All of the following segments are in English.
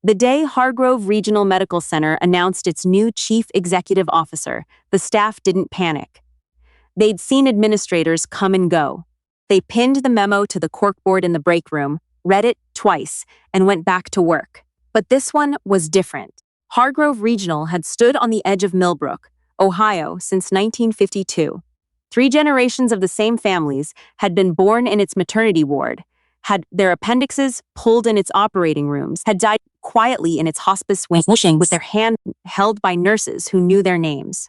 The day Hargrove Regional Medical Center announced its new chief executive officer, the staff didn't panic. They'd seen administrators come and go. They pinned the memo to the corkboard in the break room, read it twice, and went back to work. But this one was different. Hargrove Regional had stood on the edge of Millbrook, Ohio, since 1952. 3 generations of the same families had been born in its maternity ward, had their appendixes pulled in its operating rooms, had died quietly in its hospice wing with their hand held by nurses who knew their names.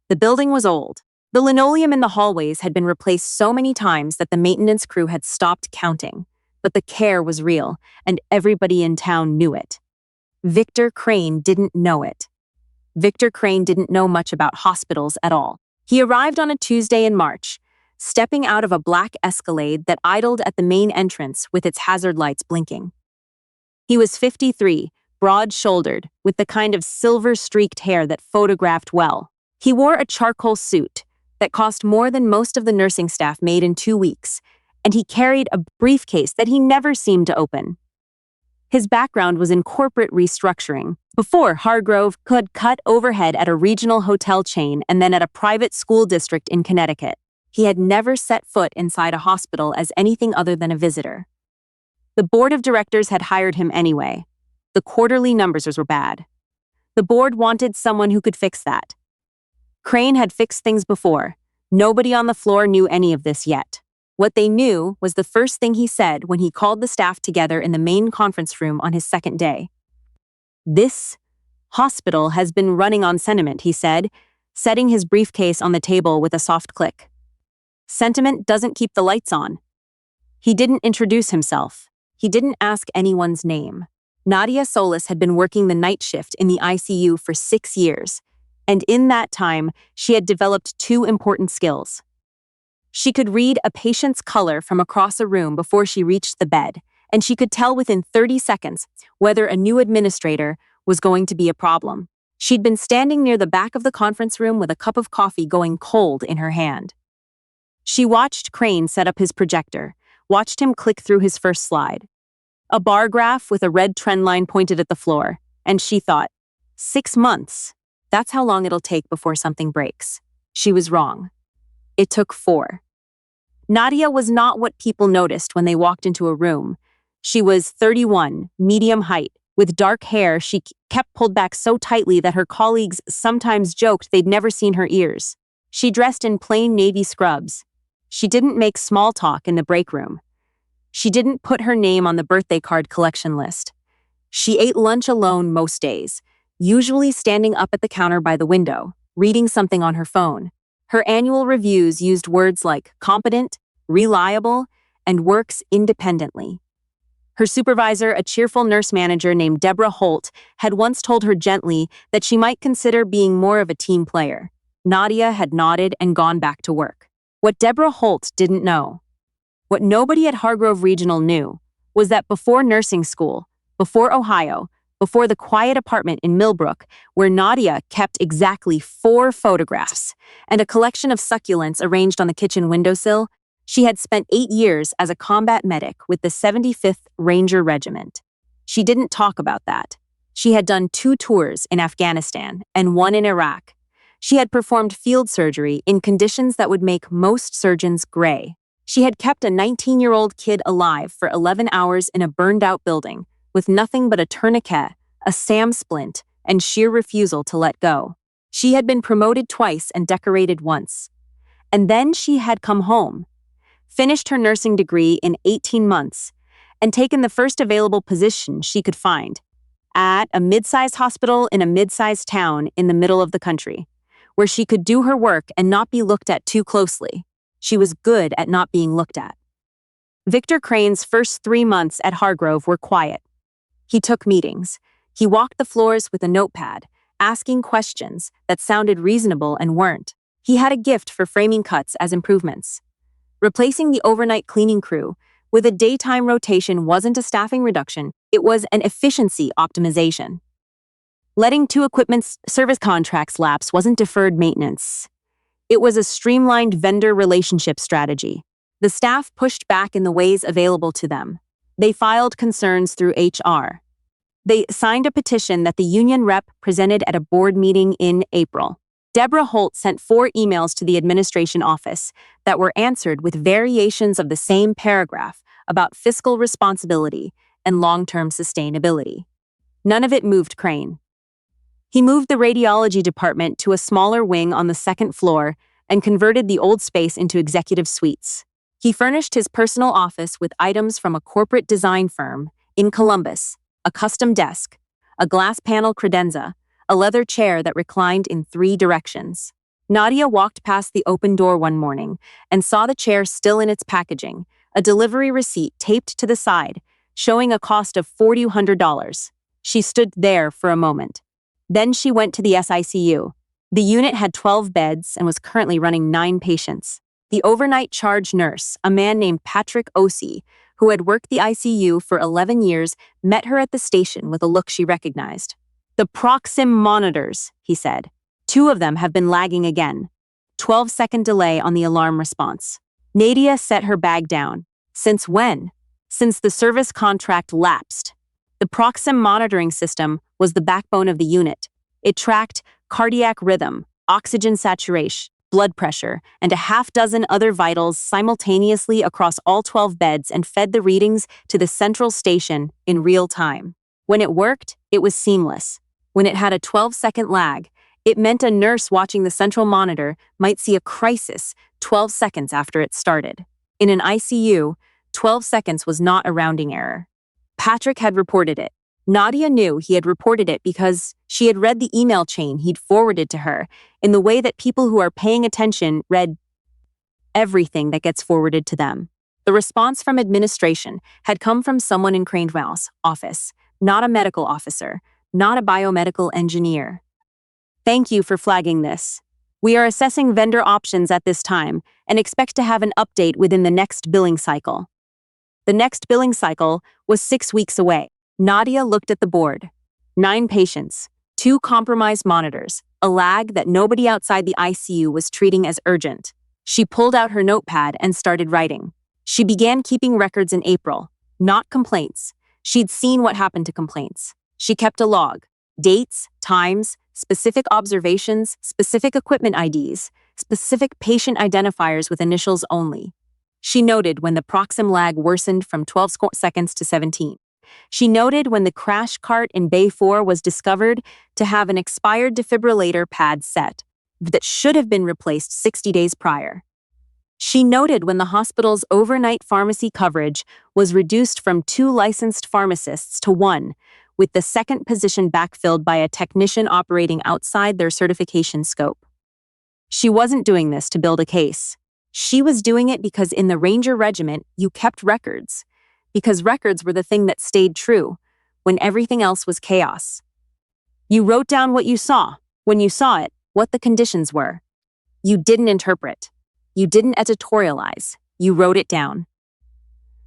The building was old. The linoleum in the hallways had been replaced so many times that the maintenance crew had stopped counting. But the care was real, and everybody in town knew it. Victor Crane didn't know it. Victor Crane didn't know much about hospitals at all. He arrived on a Tuesday in March, stepping out of a black Escalade that idled at the main entrance with its hazard lights blinking. He was 53, broad-shouldered, with the kind of silver-streaked hair that photographed well. He wore a charcoal suit that cost more than most of the nursing staff made in 2 weeks, and he carried a briefcase that he never seemed to open. His background was in corporate restructuring. Before, Hargrove could cut overhead at a regional hotel chain and then at a private school district in Connecticut. He had never set foot inside a hospital as anything other than a visitor. The board of directors had hired him anyway. The quarterly numbers were bad. The board wanted someone who could fix that. Crane had fixed things before. Nobody on the floor knew any of this yet. What they knew was the first thing he said when he called the staff together in the main conference room on his second day. "This hospital has been running on sentiment," he said, setting his briefcase on the table with a soft click. "Sentiment doesn't keep the lights on." He didn't introduce himself. He didn't ask anyone's name. Nadia Solis had been working the night shift in the ICU for 6 years, and in that time, she had developed 2 important skills. She could read a patient's color from across a room before she reached the bed, and she could tell within 30 seconds whether a new administrator was going to be a problem. She'd been standing near the back of the conference room with a cup of coffee going cold in her hand. She watched Crane set up his projector, watched him click through his first slide. A bar graph with a red trend line pointed at the floor, and she thought, 6 months. That's how long it'll take before something breaks. She was wrong. It took 4. Nadia was not what people noticed when they walked into a room. She was 31, medium height, with dark hair she kept pulled back so tightly that her colleagues sometimes joked they'd never seen her ears. She dressed in plain navy scrubs. She didn't make small talk in the break room. She didn't put her name on the birthday card collection list. She ate lunch alone most days, usually standing up at the counter by the window, reading something on her phone. Her annual reviews used words like competent, reliable, and works independently. Her supervisor, a cheerful nurse manager named Deborah Holt, had once told her gently that she might consider being more of a team player. Nadia had nodded and gone back to work. What Deborah Holt didn't know, what nobody at Hargrove Regional knew, was that before nursing school, before Ohio, before the quiet apartment in Millbrook, where Nadia kept exactly 4 photographs and a collection of succulents arranged on the kitchen windowsill, she had spent 8 years as a combat medic with the 75th Ranger Regiment. She didn't talk about that. She had done 2 tours in Afghanistan and 1 in Iraq. She had performed field surgery in conditions that would make most surgeons gray. She had kept a 19-year-old kid alive for 11 hours in a burned-out building, with nothing but a tourniquet, a SAM splint, and sheer refusal to let go. She had been promoted twice and decorated once. And then she had come home, finished her nursing degree in 18 months, and taken the first available position she could find at a mid-sized hospital in a mid-sized town in the middle of the country, where she could do her work and not be looked at too closely. She was good at not being looked at. Victor Crane's first 3 months at Hargrove were quiet. He took meetings. He walked the floors with a notepad, asking questions that sounded reasonable and weren't. He had a gift for framing cuts as improvements. Replacing the overnight cleaning crew with a daytime rotation wasn't a staffing reduction, it was an efficiency optimization. Letting 2 equipment service contracts lapse wasn't deferred maintenance. It was a streamlined vendor relationship strategy. The staff pushed back in the ways available to them. They filed concerns through HR. They signed a petition that the union rep presented at a board meeting in April. Deborah Holt sent 4 emails to the administration office that were answered with variations of the same paragraph about fiscal responsibility and long-term sustainability. None of it moved Crane. He moved the radiology department to a smaller wing on the 2nd floor and converted the old space into executive suites. He furnished his personal office with items from a corporate design firm in Columbus, a custom desk, a glass panel credenza, a leather chair that reclined in 3 directions. Nadia walked past the open door one morning and saw the chair still in its packaging, a delivery receipt taped to the side, showing a cost of $4,100. She stood there for a moment. Then she went to the SICU. The unit had 12 beds and was currently running 9 patients. The overnight charge nurse, a man named Patrick Ossie, who had worked the ICU for 11 years, met her at the station with a look she recognized. "The Proxim monitors," he said. 2 of them have been lagging again. 12-second delay on the alarm response. Nadia set her bag down. Since when? Since the service contract lapsed. The Proxim monitoring system was the backbone of the unit. It tracked cardiac rhythm, oxygen saturation, blood pressure, and a half-dozen other vitals simultaneously across all 12 beds and fed the readings to the central station in real time. When it worked, it was seamless. When it had a 12-second lag, it meant a nurse watching the central monitor might see a crisis 12 seconds after it started. In an ICU, 12 seconds was not a rounding error. Patrick had reported it. Nadia knew he had reported it because she had read the email chain he'd forwarded to her in the way that people who are paying attention read everything that gets forwarded to them. The response from administration had come from someone in Crane's office, not a medical officer, not a biomedical engineer. "Thank you for flagging this. We are assessing vendor options at this time and expect to have an update within the next billing cycle." The next billing cycle was 6 weeks away. Nadia looked at the board. 9 patients, 2 compromised monitors, a lag that nobody outside the ICU was treating as urgent. She pulled out her notepad and started writing. She began keeping records in April, not complaints. She'd seen what happened to complaints. She kept a log, dates, times, specific observations, specific equipment IDs, specific patient identifiers with initials only. She noted when the Proxim lag worsened from 12 seconds to 17. She noted when the crash cart in Bay 4 was discovered to have an expired defibrillator pad set that should have been replaced 60 days prior. She noted when the hospital's overnight pharmacy coverage was reduced from 2 licensed pharmacists to 1, with the second position backfilled by a technician operating outside their certification scope. She wasn't doing this to build a case. She was doing it because in the Ranger Regiment, you kept records. Because records were the thing that stayed true when everything else was chaos. You wrote down what you saw, when you saw it, what the conditions were. You didn't interpret. You didn't editorialize. You wrote it down.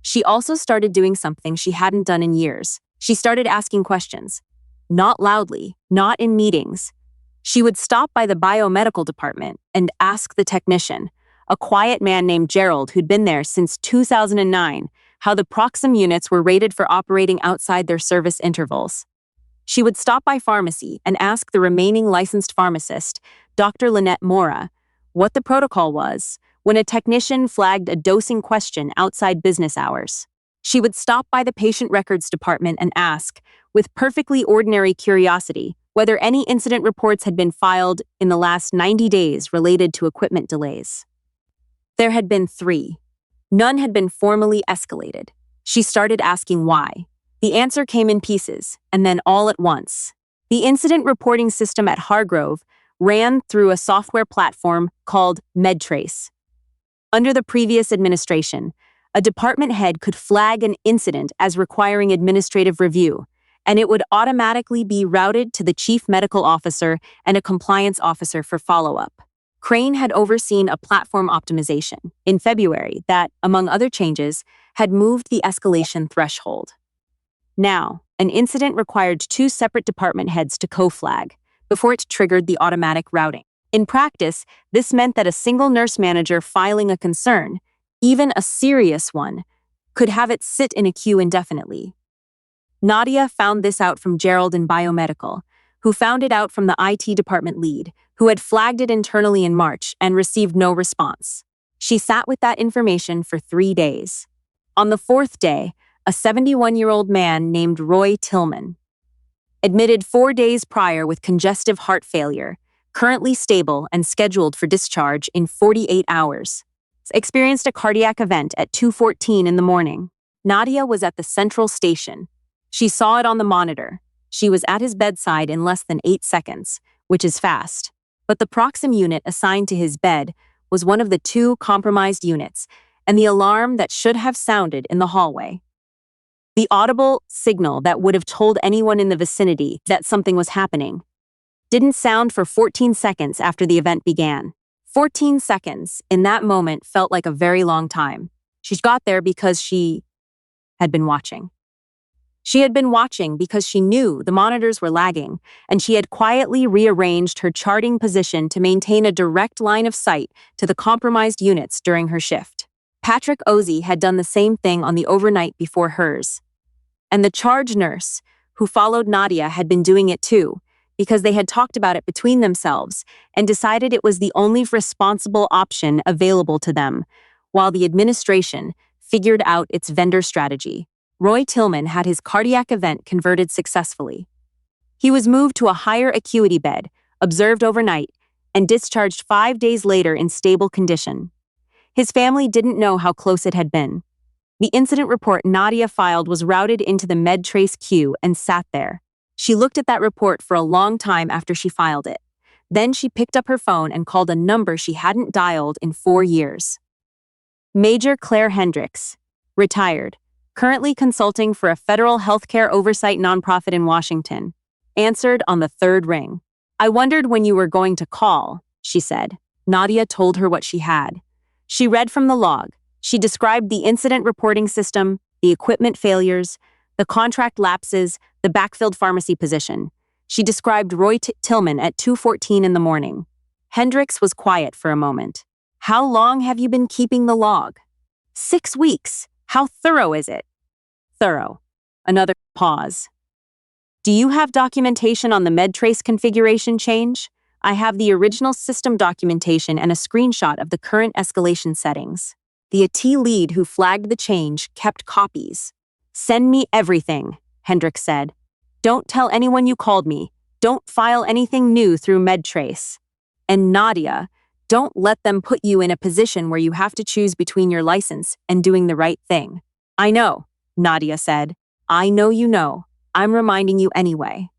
She also started doing something she hadn't done in years. She started asking questions. Not loudly, not in meetings. She would stop by the biomedical department and ask the technician, a quiet man named Gerald who'd been there since 2009, how the Proxim units were rated for operating outside their service intervals. She would stop by pharmacy and ask the remaining licensed pharmacist, Dr. Lynette Mora, what the protocol was when a technician flagged a dosing question outside business hours. She would stop by the patient records department and ask, with perfectly ordinary curiosity, whether any incident reports had been filed in the last 90 days related to equipment delays. There had been 3. None had been formally escalated. She started asking why. The answer came in pieces, and then all at once. The incident reporting system at Hargrove ran through a software platform called MedTrace. Under the previous administration, a department head could flag an incident as requiring administrative review, and it would automatically be routed to the chief medical officer and a compliance officer for follow-up. Crane had overseen a platform optimization in February that, among other changes, had moved the escalation threshold. Now, an incident required 2 separate department heads to co-flag before it triggered the automatic routing. In practice, this meant that a single nurse manager filing a concern, even a serious one, could have it sit in a queue indefinitely. Nadia found this out from Gerald in biomedical, who found it out from the IT department lead, who had flagged it internally in March and received no response. She sat with that information for 3 days. On the 4th day, a 71-year-old man named Roy Tillman, admitted 4 days prior with congestive heart failure, currently stable and scheduled for discharge in 48 hours, experienced a cardiac event at 2:14 in the morning. Nadia was at the central station. She saw it on the monitor. She was at his bedside in less than 8 seconds, which is fast. But the Proxim unit assigned to his bed was one of the 2 compromised units, and the alarm that should have sounded in the hallway. The audible signal that would have told anyone in the vicinity that something was happening didn't sound for 14 seconds after the event began. 14 seconds in that moment felt like a very long time. She got there because she had been watching. She had been watching because she knew the monitors were lagging, and she had quietly rearranged her charting position to maintain a direct line of sight to the compromised units during her shift. Patrick Ozzie had done the same thing on the overnight before hers. And the charge nurse, who followed Nadia, had been doing it too, because they had talked about it between themselves and decided it was the only responsible option available to them, while the administration figured out its vendor strategy. Roy Tillman had his cardiac event converted successfully. He was moved to a higher acuity bed, observed overnight, and discharged 5 days later in stable condition. His family didn't know how close it had been. The incident report Nadia filed was routed into the MedTrace queue and sat there. She looked at that report for a long time after she filed it. Then she picked up her phone and called a number she hadn't dialed in 4 years. Major Claire Hendricks, retired, currently consulting for a federal healthcare oversight nonprofit in Washington, answered on the 3rd ring. "I wondered when you were going to call," she said. Nadia told her what she had. She read from the log. She described the incident reporting system, the equipment failures, the contract lapses, the backfilled pharmacy position. She described Roy Tillman at 2:14 in the morning. Hendricks was quiet for a moment. "How long have you been keeping the log?" "6 weeks. How thorough is it?" "Thorough." Another pause. "Do you have documentation on the MedTrace configuration change?" "I have the original system documentation and a screenshot of the current escalation settings." The AT lead who flagged the change kept copies. "Send me everything," Hendricks said. "Don't tell anyone you called me. Don't file anything new through MedTrace. And Nadia, don't let them put you in a position where you have to choose between your license and doing the right thing." "I know," Nadia said. "I know you know. I'm reminding you anyway."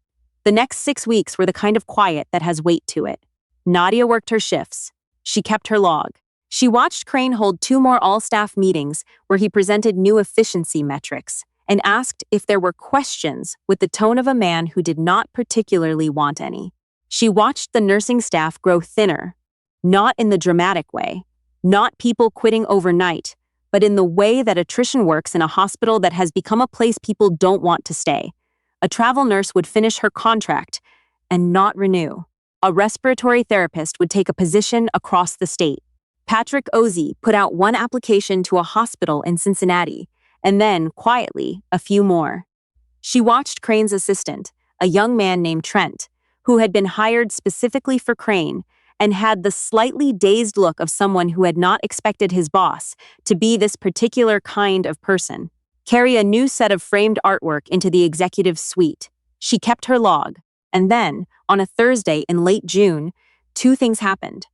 The next 6 weeks were the kind of quiet that has weight to it. Nadia worked her shifts. She kept her log. She watched Crane hold 2 more all-staff meetings where he presented new efficiency metrics and asked if there were questions with the tone of a man who did not particularly want any. She watched the nursing staff grow thinner, not in the dramatic way, not people quitting overnight, but in the way that attrition works in a hospital that has become a place people don't want to stay. A travel nurse would finish her contract and not renew. A respiratory therapist would take a position across the state. Patrick Ozzie put out 1 application to a hospital in Cincinnati, and then, quietly, a few more. She watched Crane's assistant, a young man named Trent, who had been hired specifically for Crane and had the slightly dazed look of someone who had not expected his boss to be this particular kind of person, carry a new set of framed artwork into the executive suite. She kept her log, and then, on a Thursday in late June, 2 things happened.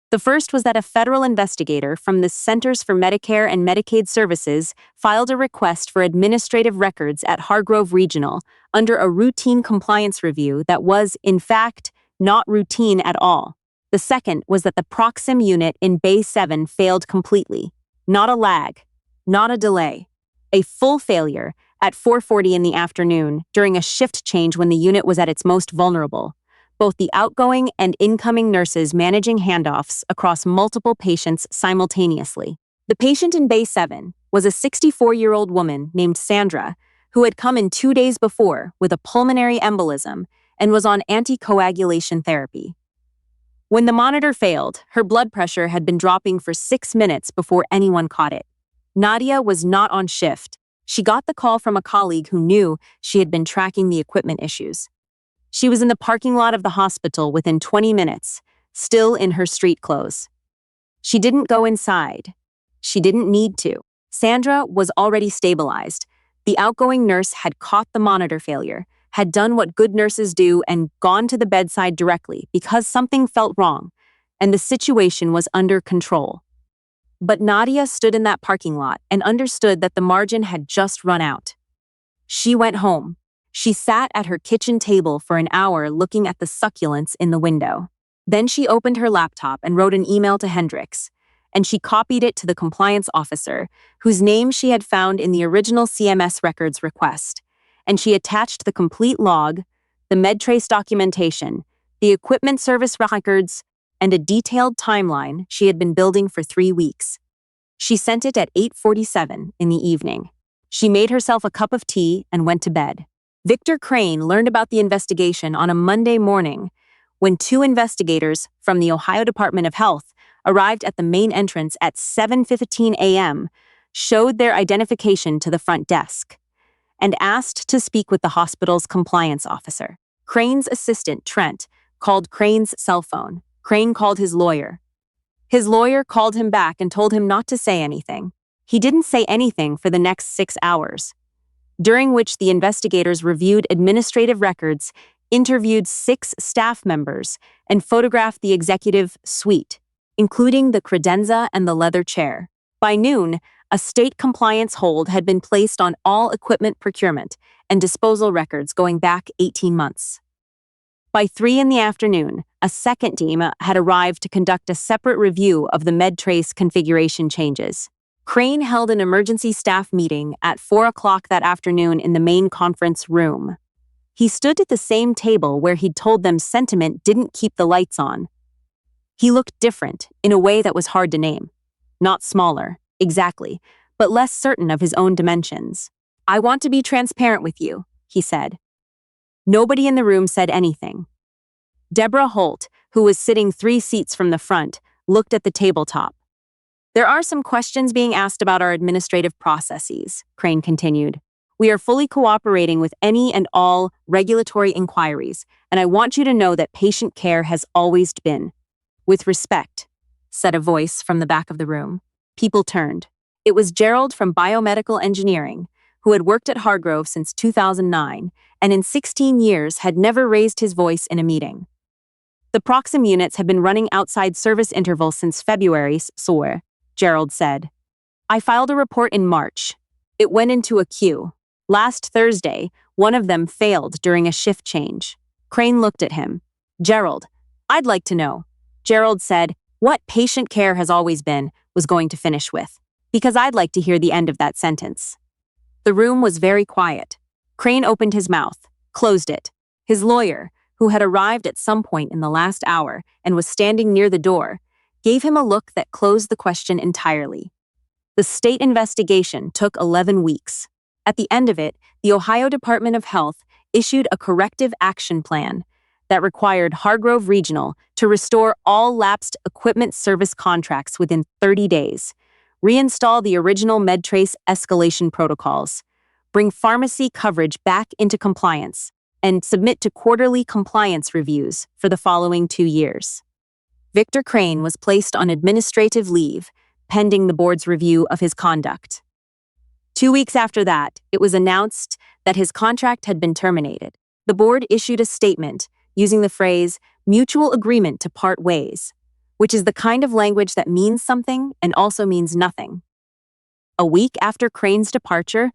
The first was that a federal investigator from the Centers for Medicare and Medicaid Services filed a request for administrative records at Hargrove Regional under a routine compliance review that was, in fact, not routine at all. The second was that the Proxim unit in Bay 7 failed completely. Not a lag, not a delay. A full failure at 4:40 in the afternoon during a shift change when the unit was at its most vulnerable. Both the outgoing and incoming nurses managing handoffs across multiple patients simultaneously. The patient in Bay 7 was a 64-year-old woman named Sandra, who had come in 2 days before with a pulmonary embolism and was on anticoagulation therapy. When the monitor failed, her blood pressure had been dropping for 6 minutes before anyone caught it. Nadia was not on shift. She got the call from a colleague who knew she had been tracking the equipment issues. She was in the parking lot of the hospital within 20 minutes, still in her street clothes. She didn't go inside. She didn't need to. Sandra was already stabilized. The outgoing nurse had caught the monitor failure, had done what good nurses do and gone to the bedside directly because something felt wrong, and the situation was under control. But Nadia stood in that parking lot and understood that the margin had just run out. She went home. She sat at her kitchen table for an hour looking at the succulents in the window. Then she opened her laptop and wrote an email to Hendricks, and she copied it to the compliance officer, whose name she had found in the original CMS records request, and she attached the complete log, the MedTrace documentation, the equipment service records, and a detailed timeline she had been building for 3 weeks. She sent it at 8:47 in the evening. She made herself a cup of tea and went to bed. Victor Crane learned about the investigation on a Monday morning when 2 investigators from the Ohio Department of Health arrived at the main entrance at 7:15 a.m., showed their identification to the front desk, and asked to speak with the hospital's compliance officer. Crane's assistant, Trent, called Crane's cell phone. Crane called his lawyer. His lawyer called him back and told him not to say anything. He didn't say anything for the next 6 hours, during which the investigators reviewed administrative records, interviewed 6 staff members, and photographed the executive suite, including the credenza and the leather chair. By noon, a state compliance hold had been placed on all equipment procurement and disposal records going back 18 months. By 3 in the afternoon, a second team had arrived to conduct a separate review of the MedTrace configuration changes. Crane held an emergency staff meeting at 4 o'clock that afternoon in the main conference room. He stood at the same table where he'd told them sentiment didn't keep the lights on. He looked different in a way that was hard to name. Not smaller, exactly, but less certain of his own dimensions. "I want to be transparent with you," he said. Nobody in the room said anything. Deborah Holt, who was sitting 3 seats from the front, looked at the tabletop. "There are some questions being asked about our administrative processes," Crane continued. "We are fully cooperating with any and all regulatory inquiries, and I want you to know that patient care has always been with respect," said a voice from the back of the room. People turned. It was Gerald from Biomedical Engineering, who had worked at Hargrove since 2009 and in 16 years had never raised his voice in a meeting. "The Proxim units have been running outside service intervals since February, sir," Gerald said. "I filed a report in March. It went into a queue. Last Thursday, one of them failed during a shift change." Crane looked at him. "Gerald, I'd like to know." Gerald said, "What patient care has always been," was going to finish with, "because I'd like to hear the end of that sentence." The room was very quiet. Crane opened his mouth, closed it. His lawyer, who had arrived at some point in the last hour and was standing near the door, gave him a look that closed the question entirely. The state investigation took 11 weeks. At the end of it, the Ohio Department of Health issued a corrective action plan that required Hargrove Regional to restore all lapsed equipment service contracts within 30 days, reinstall the original MedTrace escalation protocols, bring pharmacy coverage back into compliance, and submit to quarterly compliance reviews for the following 2 years. Victor Crane was placed on administrative leave, pending the board's review of his conduct. 2 weeks after that, it was announced that his contract had been terminated. The board issued a statement using the phrase "mutual agreement to part ways," which is the kind of language that means something and also means nothing. A week after Crane's departure,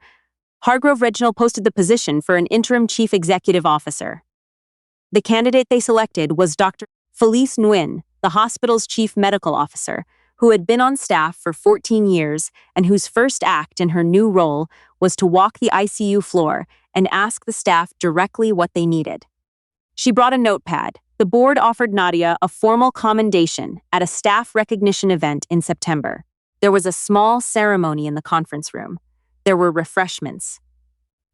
Hargrove Regional posted the position for an interim chief executive officer. The candidate they selected was Dr. Felice Nguyen, the hospital's chief medical officer, who had been on staff for 14 years and whose first act in her new role was to walk the ICU floor and ask the staff directly what they needed. She brought a notepad. The board offered Nadia a formal commendation at a staff recognition event in September. There was a small ceremony in the conference room. There were refreshments.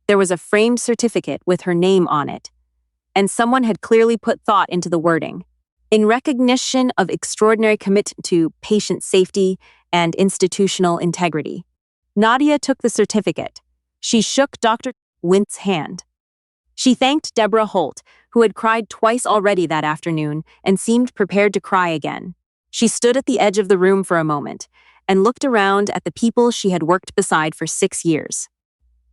There was a framed certificate with her name on it, and someone had clearly put thought into the wording. In recognition of extraordinary commitment to patient safety and institutional integrity. Nadia took the certificate. She shook Dr. Wint's hand. She thanked Deborah Holt, who had cried twice already that afternoon and seemed prepared to cry again. She stood at the edge of the room for a moment and looked around at the people she had worked beside for 6 years.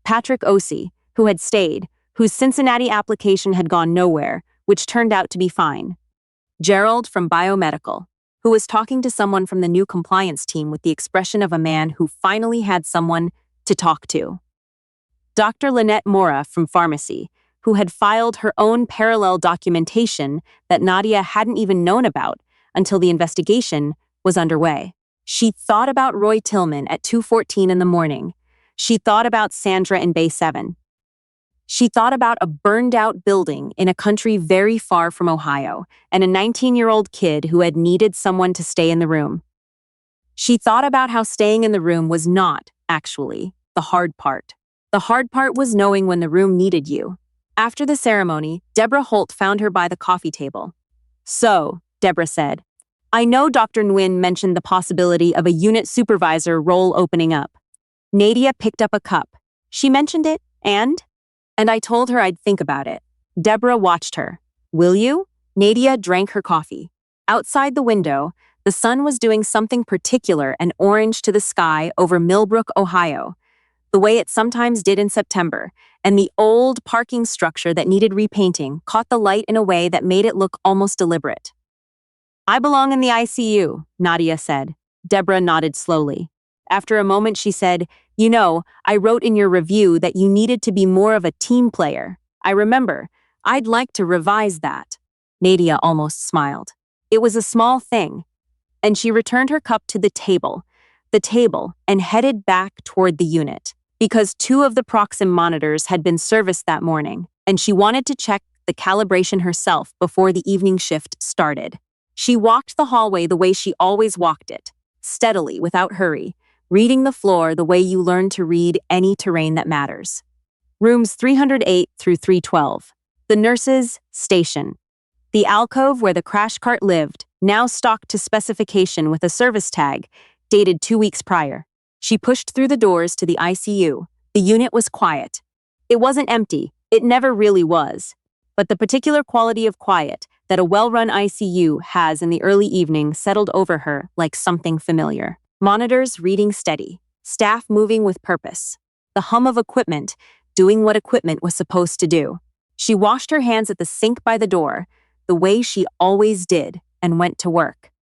Patrick Ossie, who had stayed, whose Cincinnati application had gone nowhere, which turned out to be fine. Gerald from Biomedical, who was talking to someone from the new compliance team with the expression of a man who finally had someone to talk to. Dr. Lynette Mora from Pharmacy, who had filed her own parallel documentation that Nadia hadn't even known about until the investigation was underway. She thought about Roy Tillman at 2:14 in the morning. She thought about Sandra in Bay 7. She thought about a burned-out building in a country very far from Ohio and a 19-year-old kid who had needed someone to stay in the room. She thought about how staying in the room was not, actually, the hard part. The hard part was knowing when the room needed you. After the ceremony, Deborah Holt found her by the coffee table. "So," Deborah said, "I know Dr. Nguyen mentioned the possibility of a unit supervisor role opening up." Nadia picked up a cup. "She mentioned it, and I told her I'd think about it." Deborah watched her. "Will you?" Nadia drank her coffee. Outside the window, the sun was doing something particular and orange to the sky over Millbrook, Ohio, the way it sometimes did in September, and the old parking structure that needed repainting caught the light in a way that made it look almost deliberate. "I belong in the ICU," Nadia said. Deborah nodded slowly. After a moment, she said, "You know, I wrote in your review that you needed to be more of a team player. I remember. I'd like to revise that." Nadia almost smiled. It was a small thing, and she returned her cup to the table, and headed back toward the unit, because 2 of the Proxim monitors had been serviced that morning, and she wanted to check the calibration herself before the evening shift started. She walked the hallway the way she always walked it, steadily, without hurry, reading the floor the way you learn to read any terrain that matters. Rooms 308 through 312. The nurses' station. The alcove where the crash cart lived, now stocked to specification with a service tag, dated 2 weeks prior. She pushed through the doors to the ICU. The unit was quiet. It wasn't empty. It never really was. But the particular quality of quiet that a well-run ICU has in the early evening settled over her like something familiar. Monitors reading steady. Staff moving with purpose. The hum of equipment doing what equipment was supposed to do. She washed her hands at the sink by the door, the way she always did, and went to work.